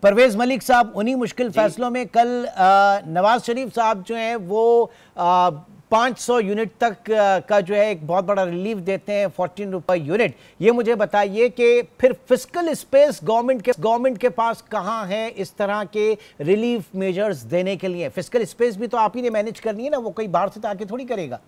परवेज मलिक साहब उन्हीं मुश्किल फैसलों में कल नवाज शरीफ साहब जो हैं वो 500 यूनिट तक का जो है एक बहुत बड़ा रिलीफ देते हैं, 14 रुपए यूनिट। ये मुझे बताइए कि फिर फिस्कल स्पेस गवर्नमेंट के पास कहाँ है इस तरह के रिलीफ मेजर्स देने के लिए? फिस्कल स्पेस भी तो आप ही ने मैनेज करनी है ना, वो कोई बाहर से तो आके थोड़ी करेगा।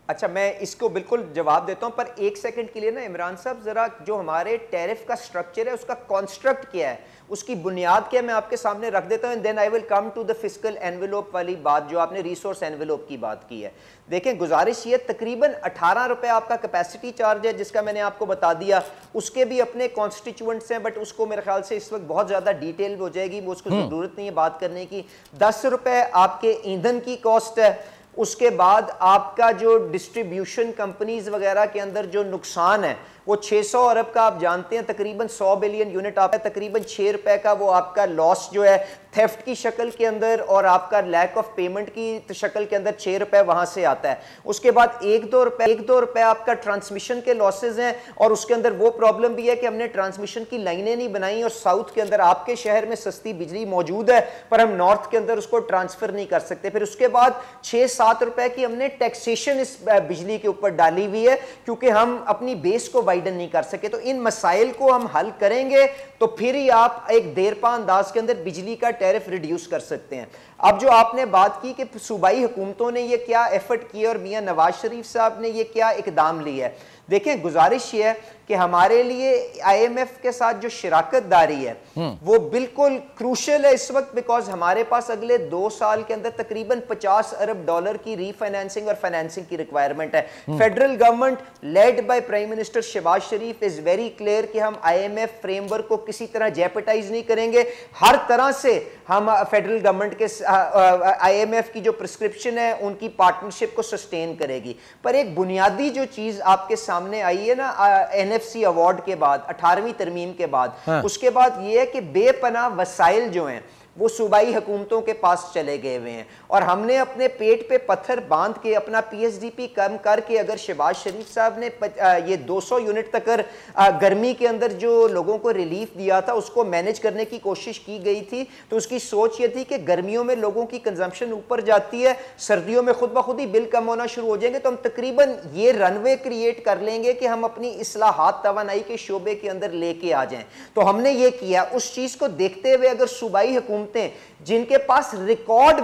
अच्छा, मैं इसको बिल्कुल जवाब देता हूं, पर एक सेकंड के लिए ना इमरान साहब, जरा जो हमारे टैरिफ का स्ट्रक्चर है उसका कॉन्स्ट्रक्ट क्या है, उसकी बुनियाद क्या है, मैं आपके सामने रख देता हूं, then I will come to the fiscal envelope वाली बात जो आपने रिसोर्स एनवेलोप की बात की है। देखें, गुजारिश ये तकरीबन 18 रुपए आपका कैपेसिटी चार्ज है जिसका मैंने आपको बता दिया। उसके भी अपने कॉन्स्टिट्यूएंट्स हैं, बट उसको मेरे ख्याल से इस वक्त बहुत ज्यादा डिटेल हो जाएगी, वो उसको जरूरत नहीं है बात करने की। 10 रुपए आपके ईंधन की कॉस्ट है। उसके बाद आपका जो डिस्ट्रीब्यूशन कंपनीज वगैरह के अंदर जो नुकसान है वो 600 अरब का आप जानते हैं, तकरीबन 100 बिलियन यूनिट आप है, तकरीबन 6 रुपए का वो आपका लॉस जो है थेफ्ट की शक्ल के अंदर और आपका लैक ऑफ पेमेंट की शक्ल के अंदर 6 रुपए वहां से आता है। उसके बाद 1-2 रुपए आपका ट्रांसमिशन के लॉसेज हैं, और उसके अंदर वो प्रॉब्लम भी है कि हमने ट्रांसमिशन की लाइनें नहीं बनाई, और साउथ के अंदर आपके शहर में सस्ती बिजली मौजूद है पर हम नॉर्थ के अंदर उसको ट्रांसफर नहीं कर सकते। फिर उसके बाद 6-7 रुपए की हमने टैक्सेशन इस बिजली के ऊपर डाली हुई है क्योंकि हम अपनी बेस को वाइडन नहीं कर सके। तो इन मसाइल को हम हल करेंगे तो फिर ही आप एक देरपा अंदाज के अंदर बिजली का टैरिफ रिड्यूस कर सकते हैं। अब जो आपने बात की कि सूबाई हुकूमतों ने ये क्या एफर्ट किया और मियां नवाज शरीफ साहब ने ये क्या इकदाम लिया है, देखें गुजारिश ये है कि हमारे लिए आईएमएफ के साथ जो शिराकत दारी है वो बिल्कुल क्रूशल है इस वक्त, बिकॉज हमारे पास अगले 2 साल के अंदर तकरीबन 50 अरब डॉलर की रीफाइनेंसिंग और फाइनेंसिंग की रिक्वायरमेंट है। Federal government led by prime minister Shahbaz Sharif is very clear कि हम आईएमएफ फ्रेमवर्क को किसी तरह जेपटाइज नहीं करेंगे। हर तरह से हम फेडरल गवर्नमेंट के आईएमएफ की जो प्रिस्क्रिप्शन है उनकी पार्टनरशिप को सस्टेन करेगी। पर एक बुनियादी जो चीज आपके सामने आई है ना एनएफसी अवार्ड के बाद, 18वीं तरमीम के बाद, उसके बाद यह है कि बेपनाह वसाइल जो हैं वो सूबाई हुकूमतों के पास चले गए हुए हैं, और हमने अपने पेट पे पत्थर बांध के अपना पीएसडीपी कम करके अगर शहबाज शरीफ साहब ने ये 200 यूनिट तक गर्मी के अंदर जो लोगों को रिलीफ दिया था उसको मैनेज करने की कोशिश की गई थी, तो उसकी सोच ये थी कि गर्मियों में लोगों की कंजम्पशन ऊपर जाती है, सर्दियों में खुद ब खुद ही बिल कम होना शुरू हो जाएंगे, तो हम तकरीबन ये रनवे क्रिएट कर लेंगे कि हम अपनी इस्लाहात तवानाई के शोबे के अंदर लेके आ जाएं। तो हमने ये किया। उस चीज को देखते हुए अगर सूबाई जिनके पास रिकॉर्ड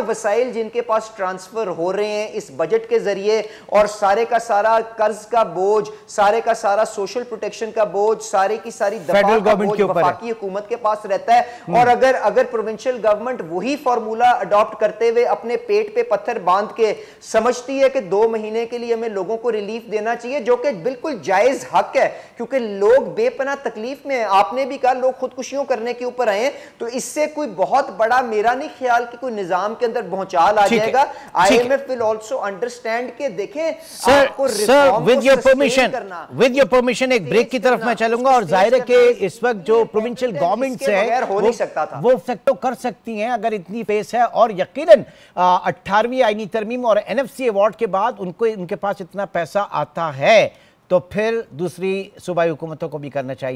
वसाइल जिनके पास ट्रांसफर हो रहे हैं इस बजट के जरिए, और सारे का सारा कर्ज का बोझ, सारे का सारा सोशल प्रोटेक्शन का बोझ, सारी की सारी दफा का बोझ वफाकी हुकूमत के पास रहता है, और अगर प्रोविंशियल गवर्नमेंट वही फॉर्मूला अडॉप्ट करते हुए अपने पेट पे पत्थर बांध के समझती है कि 2 महीने के लिए हमें लोगों को रिलीफ देना चाहिए, जो कि बिल्कुल जायज हक है क्योंकि लोग बेपनाह तकलीफ में हैं। आपने भी कहा लोग खुदकुशियों करने के ऊपर आए, तो इससे कोई बहुत बड़ा मेरा नहीं ख्याल कि कोई निजाम के अंदर भूचाल आ जाएगा। आईएमएफ विल आल्सो अंडरस्टैंड के देखें आपको रिफॉर्म विद योर परमिशन एक ब्रेक की तरफ मैं चलूंगा, और जाहिर है कि इस वक्त जो प्रोविंशियल गवर्नमेंट्स है हो नहीं सकता था, वो फैक्टो कर सकती हैं अगर इतनी पेस है, और यकीनन 18वीं आईनी तरमीम और एनएफसी अवार्ड के बाद उनके पास इतना पैसा आता है तो फिर दूसरी सूबाई हुकूमतों को भी करना चाहिए।